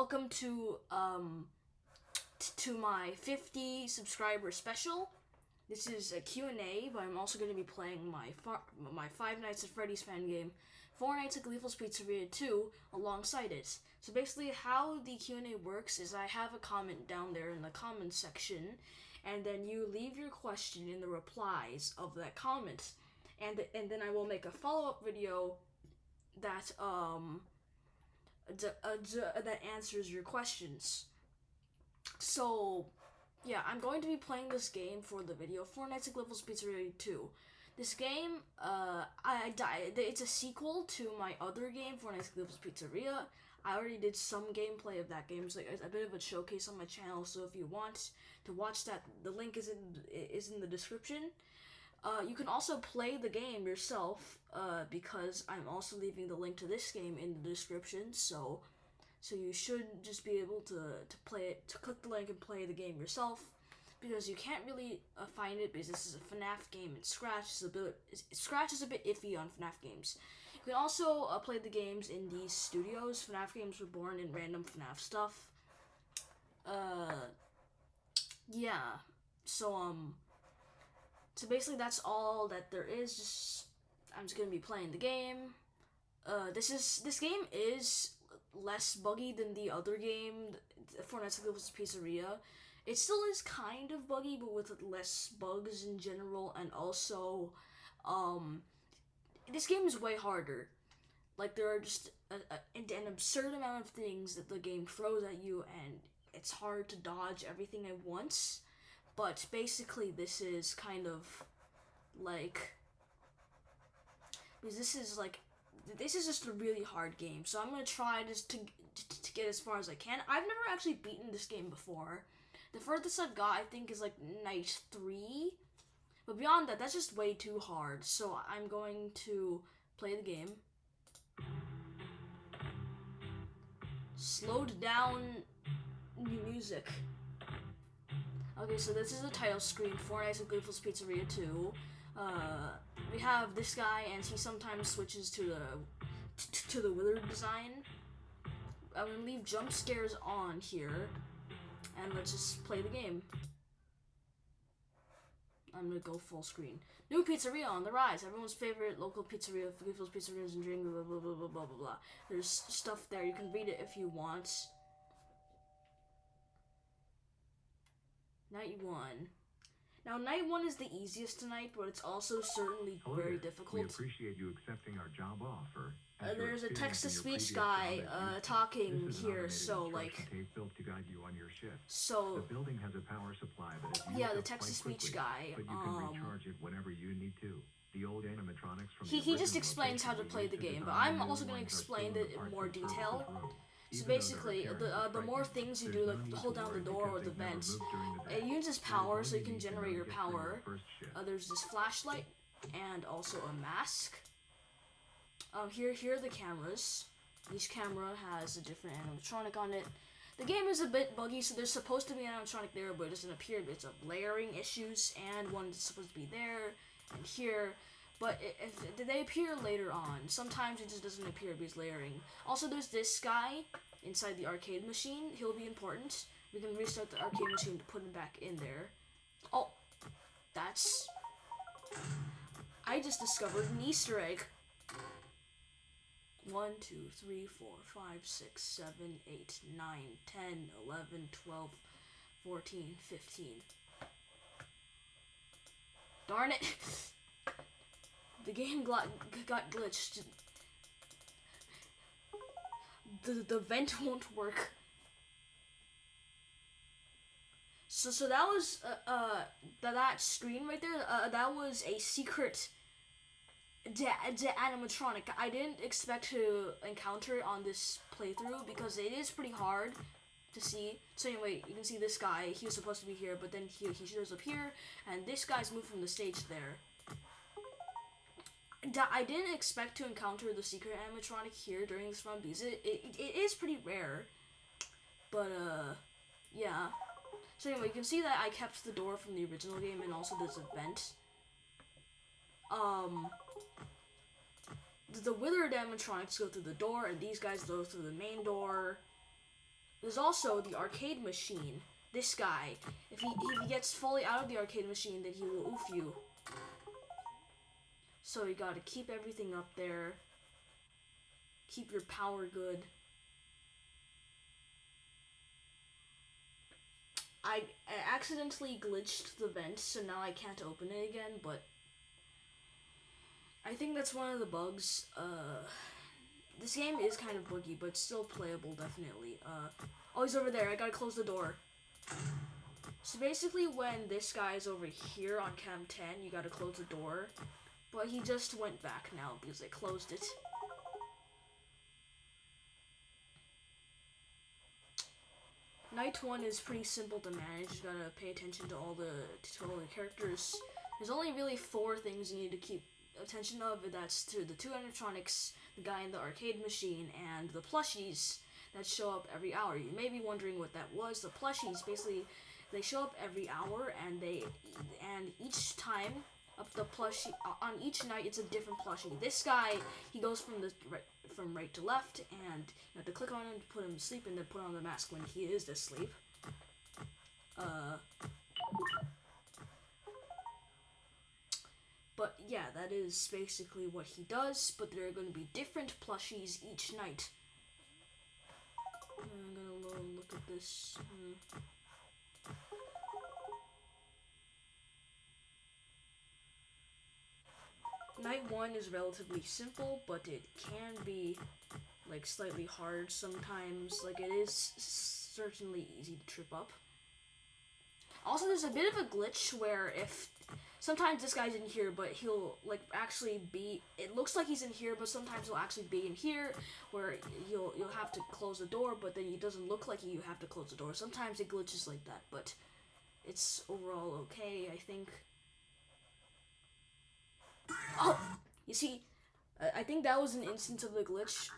Welcome to my 50 subscriber special. This is a Q&A, but I'm also going to be playing my Five Nights at Freddy's fan game, Four Nights at Gleeful's Pizzeria 2 alongside it. So basically how the Q&A works is I have a comment down there in the comments section, and then you leave your question in the replies of that comment, and then I will make a follow-up video that that answers your questions. So, yeah, I'm going to be playing this game for the video, Four Nights at Gleeful's Pizzeria 2. This game, it's a sequel to my other game, Four Nights at Gleeful's Pizzeria. I already did some gameplay of that game. It's like a bit of a showcase on my channel, so if you want to watch that, the link is in the description. You can also play the game yourself, because I'm also leaving the link to this game in the description, so you should just be able to play it, to click the link and play the game yourself, because you can't really find it, because this is a FNAF game, and Scratch is a bit iffy on FNAF games. You can also play the games in these studios. FNAF games were born in random FNAF stuff. Yeah, so basically that's all that there is. I'm just gonna be playing the game. This game is less buggy than the other game, Four Nights at Gleeful's Pizzeria. It still is kind of buggy, but with less bugs in general, and also, this game is way harder. Like, there are just an absurd amount of things that the game throws at you, and it's hard to dodge everything at once. But basically, this is kind of like, because this is just a really hard game. So I'm gonna try just to get as far as I can. I've never actually beaten this game before. The furthest I've got, I think, is like night 3. But beyond that, that's just way too hard. So I'm going to play the game. Slowed down music. Okay, so this is the title screen, Four Nights at Gleeful's Pizzeria 2. We have this guy, and he sometimes switches to the wizard design. I'm gonna leave jump scares on here, and let's just play the game. I'm gonna go full screen. New pizzeria on the rise. Everyone's favorite local pizzeria, Gleeful's Pizzerias and Drink, blah, blah, blah, blah, blah, blah, blah. There's stuff there. You can read it if you want. Night 1. Now, night 1 is the easiest tonight, but it's also certainly very difficult. We appreciate you accepting our job offer. There's a text-to-speech guy talking here, so like, built to guide you on your shift. So the building has a power supply that is yeah, the text-to-speech guy. But you can recharge it whenever you need to. The old animatronics from he just explains how to play the game, but I'm also going to explain it in more detail. So basically, the more things you do, like hold down the door or the vent, it uses power, so you can generate your power. There's this flashlight and also a mask. Here are the cameras. Each camera has a different animatronic on it. The game is a bit buggy, so there's supposed to be an animatronic there, but it doesn't appear. It's of layering issues, and one is supposed to be there and here. But they appear later on. Sometimes it just doesn't appear because layering. Also, there's this guy inside the arcade machine. He'll be important. We can restart the arcade machine to put him back in there. Oh, that's... I just discovered an Easter egg. 1, 2, 3, 4, 5, 6, 7, 8, 9, 10, 11, 12, 14, 15. Darn it! The game got glitched. The vent won't work. So that was that screen right there. That was a secret animatronic. I didn't expect to encounter it on this playthrough because it is pretty hard to see. So anyway, you can see this guy. He was supposed to be here, but then he shows up here, and this guy's moved from the stage there. I didn't expect to encounter the secret animatronic here during this run because it is pretty rare. But, yeah. So anyway, you can see that I kept the door from the original game, and also there's a vent. The withered animatronics go through the door, and these guys go through the main door. There's also the arcade machine. This guy, if he gets fully out of the arcade machine, then he will oof you. So you gotta keep everything up there. Keep your power good. I accidentally glitched the vent, so now I can't open it again, but I think that's one of the bugs. This game is kind of buggy, but still playable, definitely. Oh, he's over there. I gotta close the door. So basically, when this guy is over here on cam 10, you gotta close the door. But he just went back now because I closed it. Night 1 is pretty simple to manage. You gotta pay attention to all the characters. There's only really 4 things you need to keep attention of. That's to the 2 animatronics, the guy in the arcade machine, and the plushies that show up every hour. You may be wondering what that was. The plushies, basically, they show up every hour, and each time up the plushie on each night, it's a different plushie. This guy, he goes from right to left, and you have to click on him to put him to sleep, and then put on the mask when he is asleep. But yeah, that is basically what he does. But there are going to be different plushies each night. I'm gonna look at this. Night 1 is relatively simple, but it can be like slightly hard sometimes. Like, it is certainly easy to trip up. Also, there's a bit of a glitch where if sometimes this guy's in here, but he'll like actually be. It looks like he's in here, but sometimes he'll actually be in here, where you'll have to close the door, but then it doesn't look like you have to close the door. Sometimes it glitches like that, but it's overall okay, I think. Oh, you see, I think that was an instance of the glitch.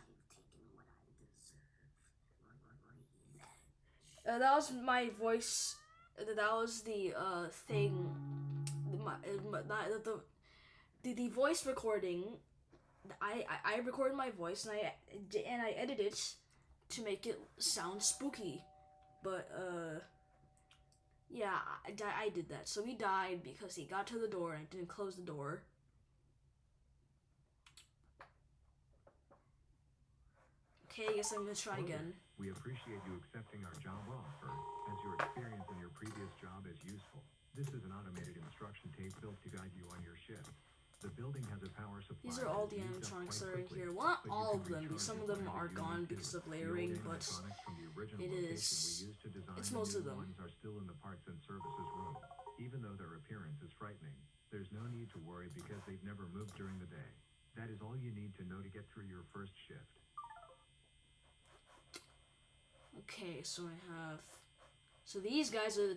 That was my voice. That was the thing. The voice recording. I recorded my voice and I edited it to make it sound spooky, but yeah, I did that. So he died because he got to the door and I didn't close the door. Okay, I guess I'm gonna try again. We appreciate you accepting our job offer, as your experience in your previous job is useful. This is an automated instruction tape built to guide you on your shift. The building has a power supply. These are all the animatronics that are in here. Well, not all of them, because some of them are gone because of layering, but it is. It's most of them. Are still in the parts and services room. Even though their appearance is frightening, there's no need to worry because they've never moved during the day. That is all you need to know to get through your first shift. Okay, so I have. So these guys are.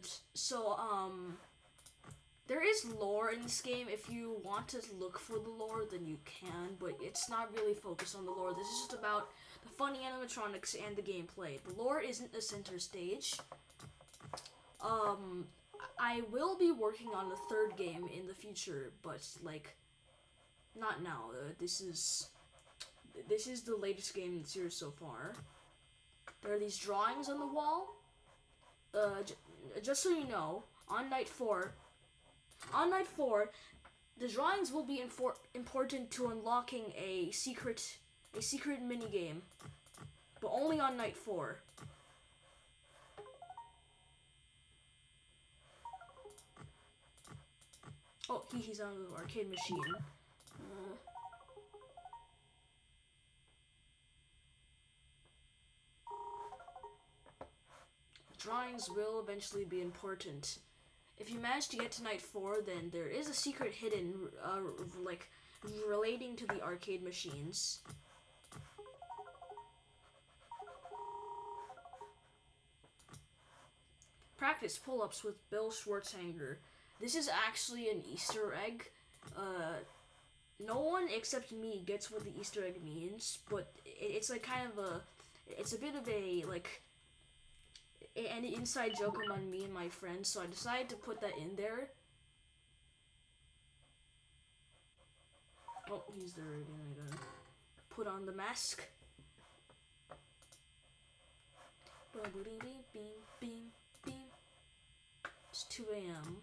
There is lore in this game. If you want to look for the lore, then you can, but it's not really focused on the lore. This is just about the funny animatronics and the gameplay. The lore isn't the center stage. I will be working on the 3rd game in the future, but like, not now. This is the latest game in the series so far. There are these drawings on the wall. Just so you know, on night 4, the drawings will be important to unlocking a secret mini game, but only on night 4. Oh, he's on the arcade machine. Drawings will eventually be important. If you manage to get to night 4, then there is a secret hidden, like, relating to the arcade machines. Practice pull-ups with Bill Schwarzenegger. This is actually an Easter egg. No one except me gets what the Easter egg means, but it's like kind of a, it's a bit of a, like, an inside joke among me and my friends, so I decided to put that in there. Oh, he's there again. I gotta put on the mask. It's 2 a.m.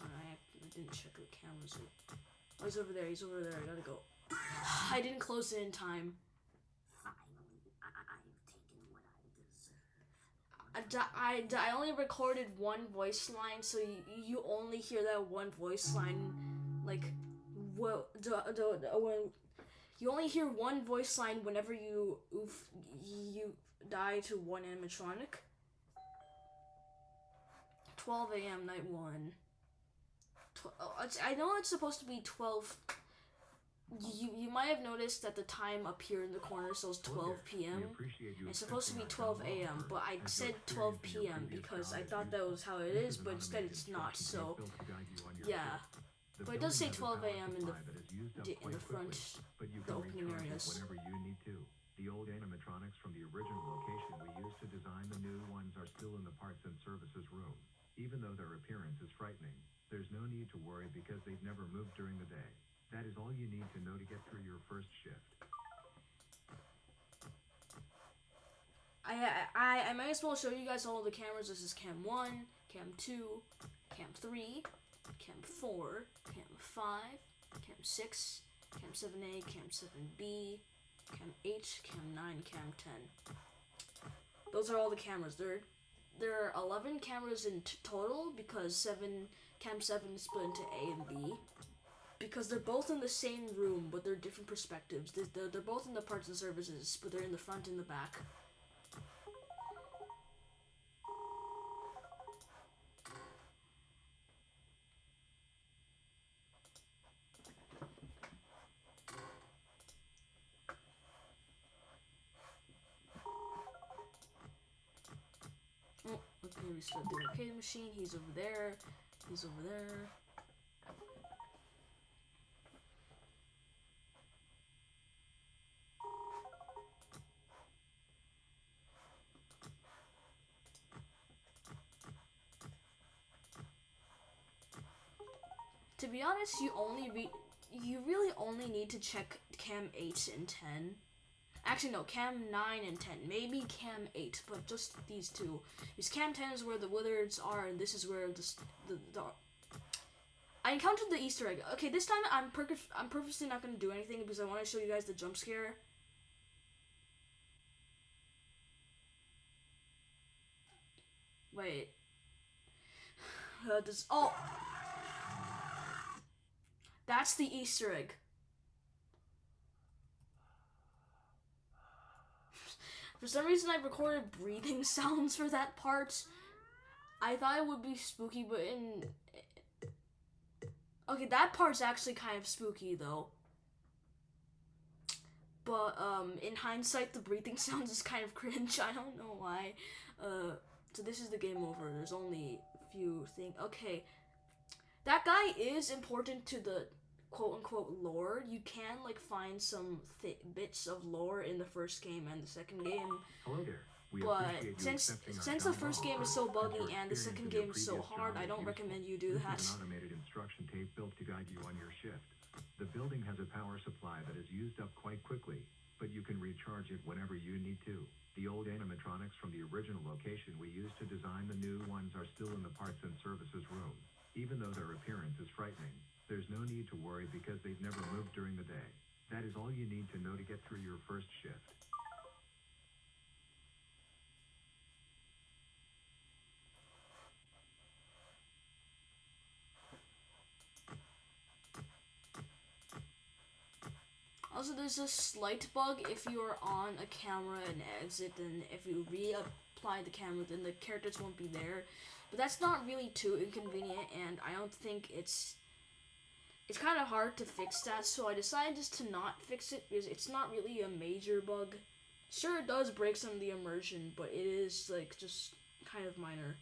I didn't check the cameras. Oh, he's over there. He's over there. I gotta go. I didn't close it in time. I only recorded one voice line, so you only hear that one voice line, like, when you only hear one voice line whenever you die to one animatronic. 12 a.m. night 1. I know it's supposed to be 12. You might have noticed that the time up here in the corner says 12 p.m. It's supposed to be 12 a.m., but I said 12 p.m. because I thought that was how it is, but instead it's not. So, yeah. But it does say 12 a.m. in the front, the opening areas. Whenever you need to. The old animatronics from the original location we used to design the new ones are still in the parts and services room. Even though their appearance is frightening, there's no need to worry because they've never moved during the day. That is all you need to know to get through your first shift. I might as well show you guys all the cameras. This is cam 1, cam 2, cam 3, cam 4, cam 5, cam 6, cam 7A, cam 7B, cam 8, cam 9, cam 10. Those are all the cameras. There are 11 cameras in total because cam 7 is split into A and B. Because they're both in the same room, but they're different perspectives. They're both in the parts and services, but they're in the front and the back. Oh, okay, we start the arcade machine. He's over there. He's over there. To be honest, you really only need to check cam 8 and 10. Actually, no, cam 9 and 10. Maybe cam 8, but just these two. Because cam 10 is where the wizards are, and this is where the I encountered the Easter egg. Okay, this time I'm purposely not going to do anything because I want to show you guys the jump scare. Wait. Oh! That's the Easter egg. For some reason, I recorded breathing sounds for that part. I thought it would be spooky, but okay, that part's actually kind of spooky, though. But, in hindsight, the breathing sounds is kind of cringe. I don't know why. So this is the game over. There's only a few things. Okay. That guy is important to the quote-unquote lore. You can, like, find some bits of lore in the first game and the second game. Hello there. But since the first game is so buggy and the second game is so hard, I don't recommend you do that. This is an automated instruction tape built to guide you on your shift. The building has a power supply that is used up quite quickly, but you can recharge it whenever you need to. The old animatronics from the original location we used to design the new ones are still in the parts and services room. Even though their appearance is frightening, there's no need to worry because they've never moved during the day. That is all you need to know to get through your first shift. Also, there's a slight bug if you are on a camera and exit, and if you reapply the camera, then the characters won't be there. But that's not really too inconvenient, and I don't think it's kind of hard to fix that, so I decided just to not fix it, because it's not really a major bug. Sure, it does break some of the immersion, but it is, like, just kind of minor.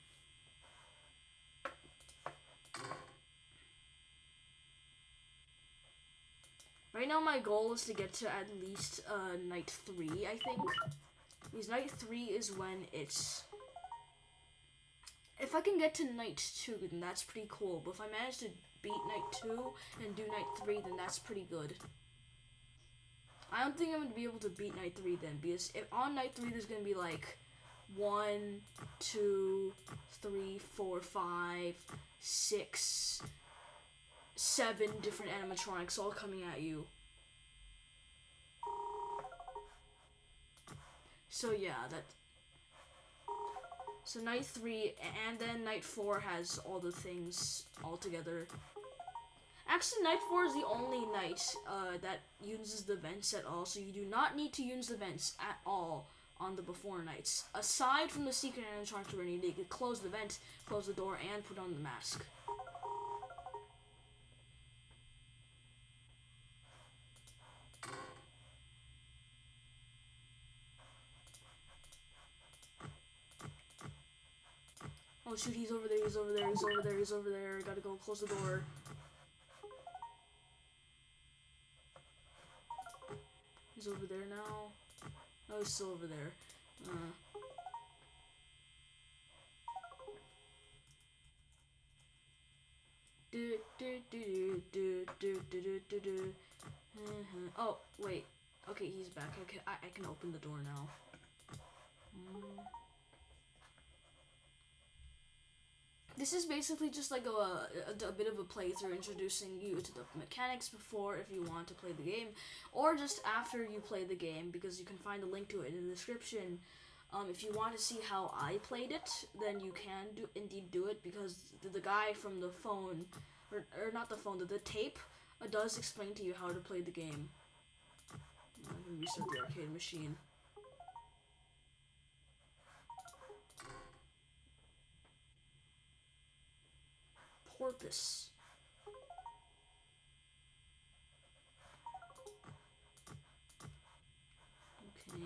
Right now, my goal is to get to at least night 3, I think. Because night 3 is when it's... If I can get to night 2, then that's pretty cool. But if I manage to beat night 2 and do night 3, then that's pretty good. I don't think I'm gonna be able to beat night 3 then, because if on night 3 there's gonna be like 1, 2, 3, 4, 5, 6, 7 different animatronics all coming at you. So yeah, so night 3 and then night 4 has all the things all together. Actually, night 4 is the only night that uses the vents at all, so you do not need to use the vents at all on the before nights. Aside from the secret animatronics where you need to close the vent, close the door, and put on the mask. Oh shoot, he's over there, he's over there, he's over there, he's over there. Gotta go close the door. He's over there now. No, he's still over there. Oh, wait. Okay, he's back. Okay, I can open the door now. This is basically just like a bit of a playthrough, introducing you to the mechanics before if you want to play the game, or just after you play the game, because you can find a link to it in the description. If you want to see how I played it, then you can indeed do it, because the guy from the phone, or not the phone, the tape does explain to you how to play the game. I'm gonna restart the arcade machine. Porpoise. Okay.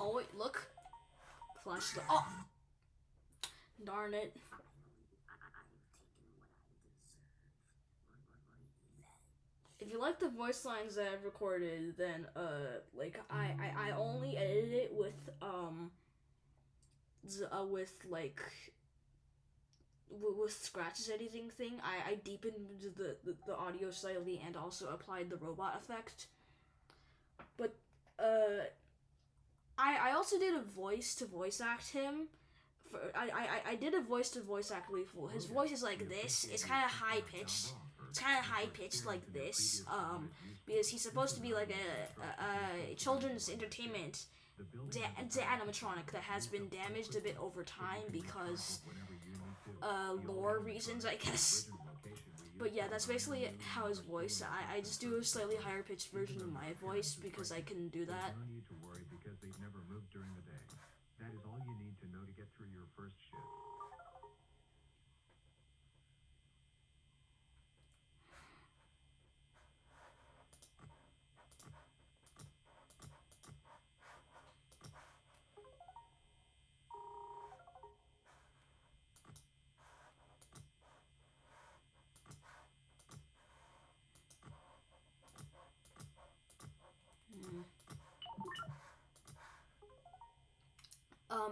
Oh wait, look. Flash the. Oh! Darn it. If you like the voice lines that I've recorded, then like I only edited it with with scratches editing thing. I deepened the audio slightly and also applied the robot effect. But I also did a voice to voice act him. I did a voice to voice act Leaful. His voice is like this. It's kind of high pitched. It's kind of high pitched like this. Because he's supposed to be like a children's entertainment animatronic that has been damaged a bit over time because lore reasons, I guess. But yeah, that's basically how his voice. I just do a slightly higher pitched version of my voice because I can do that. No need to worry because they've never moved during the day. That is all you need to know to get through your first shift.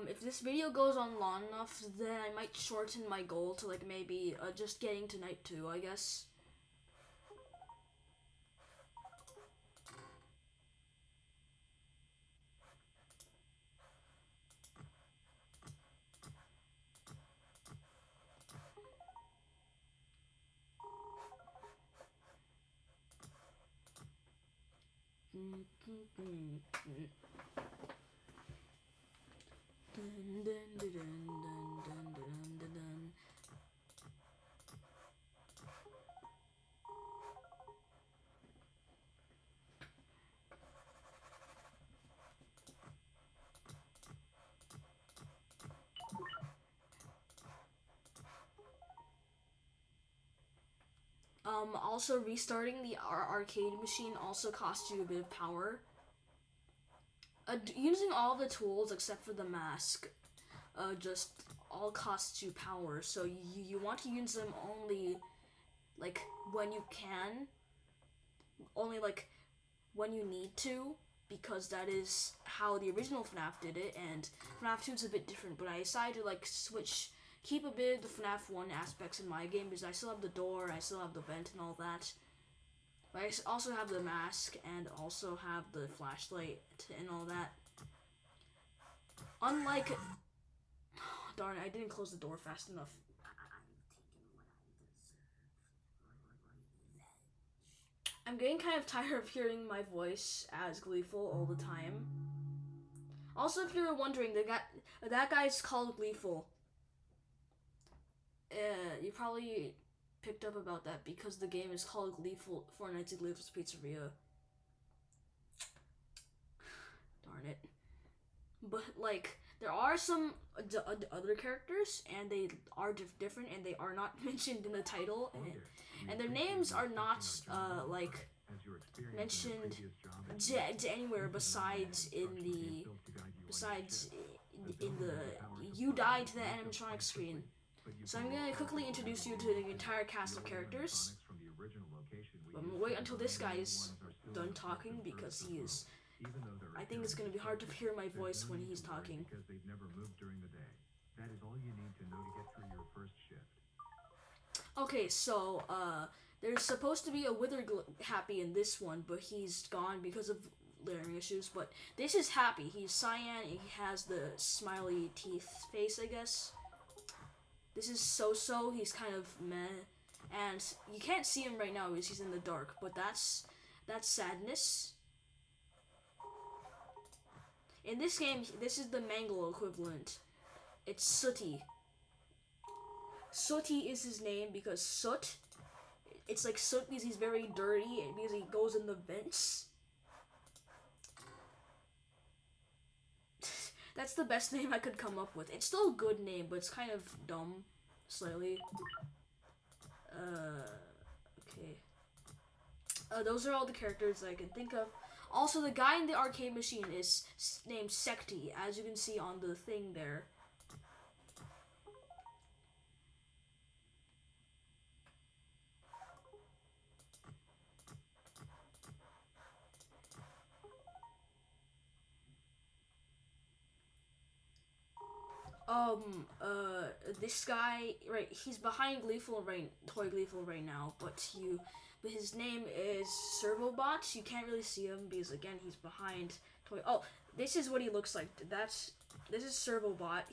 If this video goes on long enough, then I might shorten my goal to like maybe just getting to night 2, I guess. Also restarting the arcade machine also costs you a bit of power. Using all the tools except for the mask, just all costs you power. So you want to use them only, like, when you can. Only, like, when you need to, because that is how the original FNAF did it, and FNAF 2 is a bit different, but I decided to, like, keep a bit of the FNAF 1 aspects in my game, because I still have the door, I still have the vent and all that. But I also have the mask, and also have the flashlight and all that. Unlike... darn it, I didn't close the door fast enough. I'm getting kind of tired of hearing my voice as Gleeful all the time. Also, if you're wondering, that guy's called Gleeful. You probably picked up about that because the game is called Gleeful Four Nights at Gleeful's Pizzeria. Darn it. But, like, there are some other characters, and they are different, and they are not mentioned in the title, and their names are not, like, mentioned anywhere besides in the you died to the animatronic screen. So I'm gonna quickly introduce you to the entire cast of characters. But I'm gonna wait until this guy is done talking because he is. I think it's gonna be hard to hear my voice when he's talking. Because they've never moved during the day. That is all you need to know to get through your first shift. Okay, so there's supposed to be a Wither Happy in this one, but he's gone because of layering issues. But this is Happy. He's cyan. And he has the smiley teeth face, I guess. This is So. He's kind of meh, and you can't see him right now because he's in the dark. But that's Sadness. In this game, this is the Mangle equivalent. It's Sooty. Sooty is his name because soot. It's like soot because he's very dirty and because he goes in the vents. That's the best name I could come up with. It's still a good name, but it's kind of dumb, slightly. Okay. Those are all the characters that I can think of. Also, the guy in the arcade machine is named Secti, as you can see on the thing there. This guy, right, he's behind Toy Gleeful right now, but his name is Servobot. You can't really see him because, again, he's behind Toy. Oh, this is what he looks like. This is Servobot.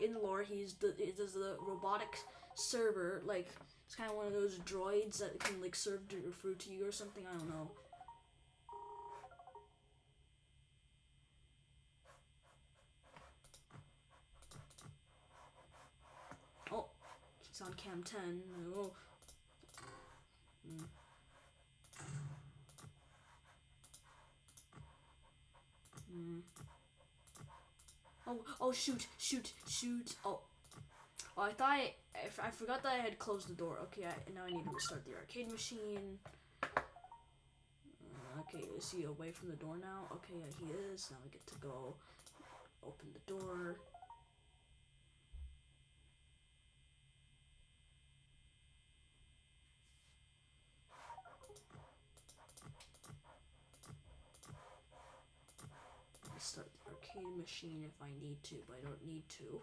In lore, he does the robotic server, like, it's kind of one of those droids that can, like, serve fruit to you or something, I don't know. He's on cam 10. Oh. Oh, shoot. Oh, I thought I forgot that I had closed the door. Okay, now I need to restart the arcade machine. Okay, is he away from the door now? Okay, yeah, he is. Now we get to go open the door. Start the arcade machine if I need to, but I don't need to.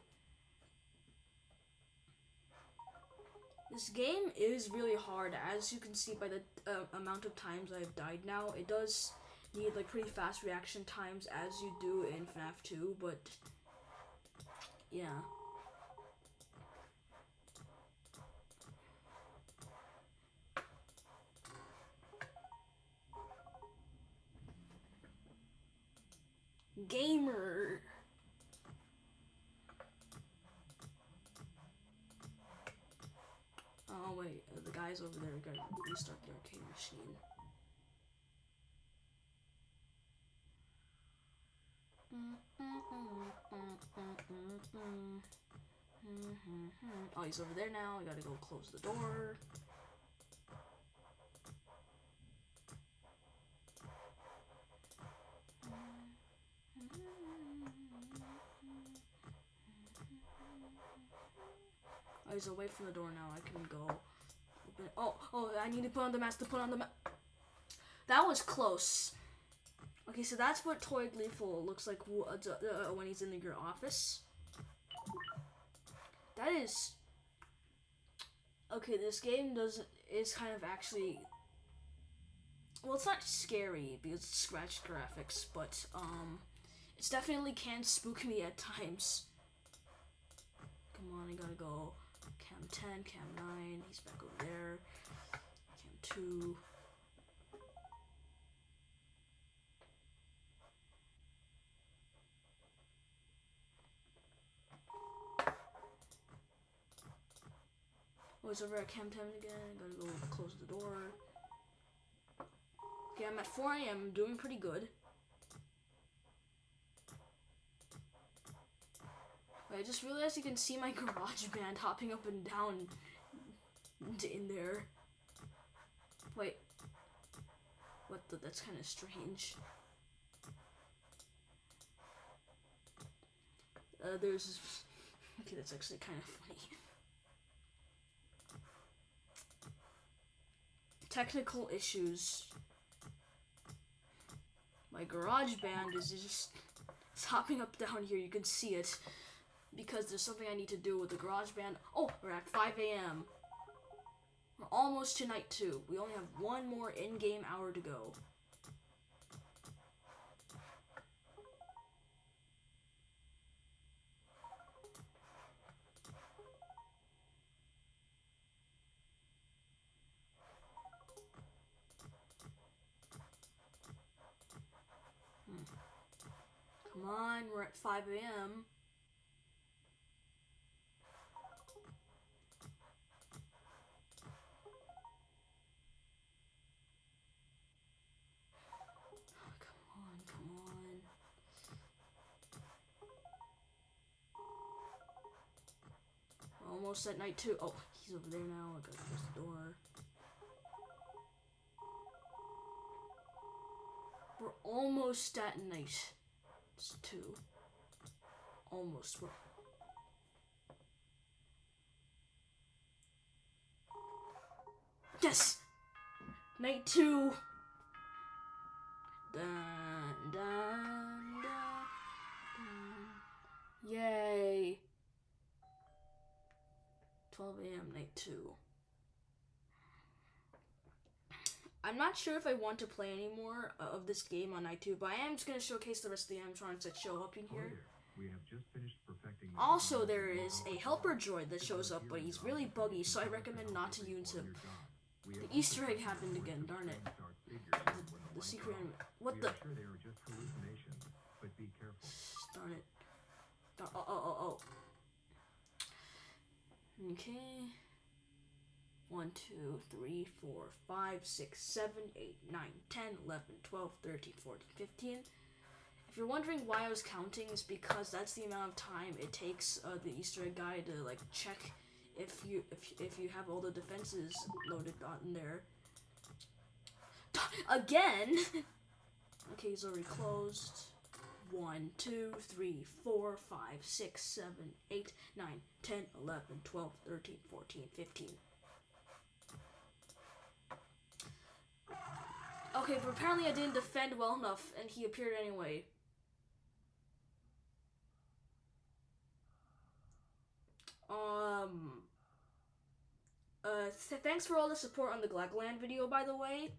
This game is really hard, as you can see by the amount of times I've died now. It does need, like, pretty fast reaction times as you do in FNAF 2, but yeah. Gamer. Oh wait, the guy's over there. We gotta restart the arcade machine. Oh, he's over there now. I gotta go close the door. he's away from the door now. I can go open. Oh, I need to put on the mask That was close. Okay, so that's what Toy Gleeful looks like when he's in your office. That is... Okay, this game is kind of actually... Well, it's not scary because it's scratched graphics, but it's definitely can spook me at times. Come on, I gotta go. Cam 10, Cam 9, he's back over there. Cam 2. Oh, he's over at Cam 10 again. Gotta go close the door. Okay, I'm at 4 a.m. I'm doing pretty good. Wait, I just realized you can see my garage band hopping up and down in there. Wait. What the? That's kind of strange. There's... Okay, that's actually kind of funny. Technical issues. My garage band is just it's hopping up down here. You can see it because there's something I need to do with the garage band. Oh, we're at 5 a.m. We're almost to night 2. We only have one more in-game hour to go. Come on, we're at 5 a.m. Come on. We're almost at night 2. Oh, he's over there now. I gotta close the door. We're almost at night. It's 2. Almost. Yes! Night 2. Dun, dun, dun, dun. Yay. 12 a.m. night 2. I'm not sure if I want to play any more of this game on night 2, but I am just going to showcase the rest of the animatronics that show up in here. We have just finished perfecting Also, there is a helper droid that shows up, but he's really buggy, so I recommend not to use him. The Easter egg happened again, darn it. The secret anime. What the? Darn it. Oh. Okay. 1, 2, 3, 4, 5, 6, 7, 8, 9, 10, 11, 12, 13, 14, 15. If you're wondering why I was counting, it's because that's the amount of time it takes the Easter egg guy to like check if you have all the defenses loaded on there. Again. Okay, he's already closed. 1, 2, 3, 4, 5, 6, 7, 8, 9, 10, 11, 12, 13, 14, 15. Okay, but apparently I didn't defend well enough, and he appeared anyway. Thanks for all the support on the Glagland video, by the way.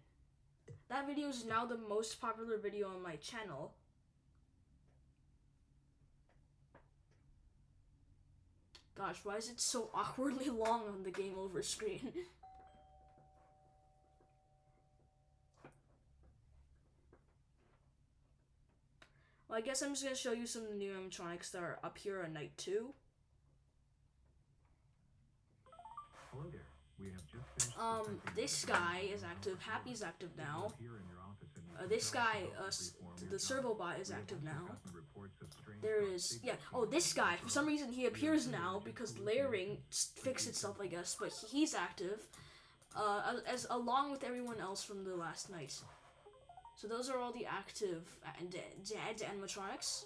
That video is now the most popular video on my channel. Gosh, why is it so awkwardly long on the game over screen? Well, I guess I'm just gonna show you some of the new animatronics that are up here on night 2. Hello there. We have just finished this guy is active. Happy's active now. This guy, the Servobot is active now. There is, yeah, oh, this guy, for some reason he appears now because layering fixed itself, I guess, but he's active, along with everyone else from the last night. So those are all the active animatronics.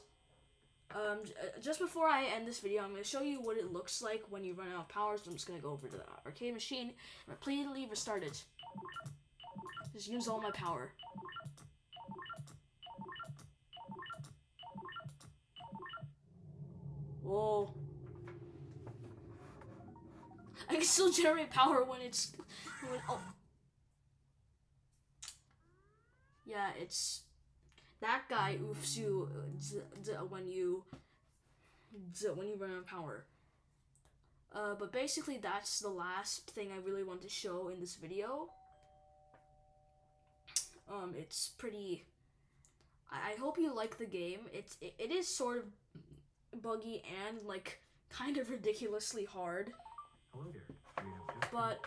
Just before I end this video, I'm going to show you what it looks like when you run out of power. So I'm just going to go over to the arcade machine and repeatedly restart it. Just use all my power. Whoa. I can still generate power when it's... oh. Yeah, it's... That guy oofs you when you run out of power. But basically that's the last thing I really want to show in this video. It's pretty... I hope you like the game. It is sort of buggy and like kind of ridiculously hard. Hello there. But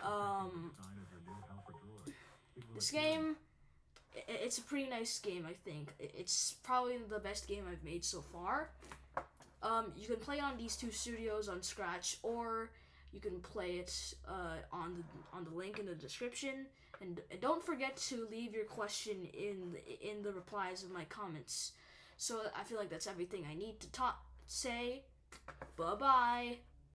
this game, it's a pretty nice game. I think it's probably the best game I've made so far. You can play on these two studios on Scratch, or you can play it on the link in the description. And don't forget to leave your question in the replies of my comments. So I feel like that's everything I need to say. Bye bye.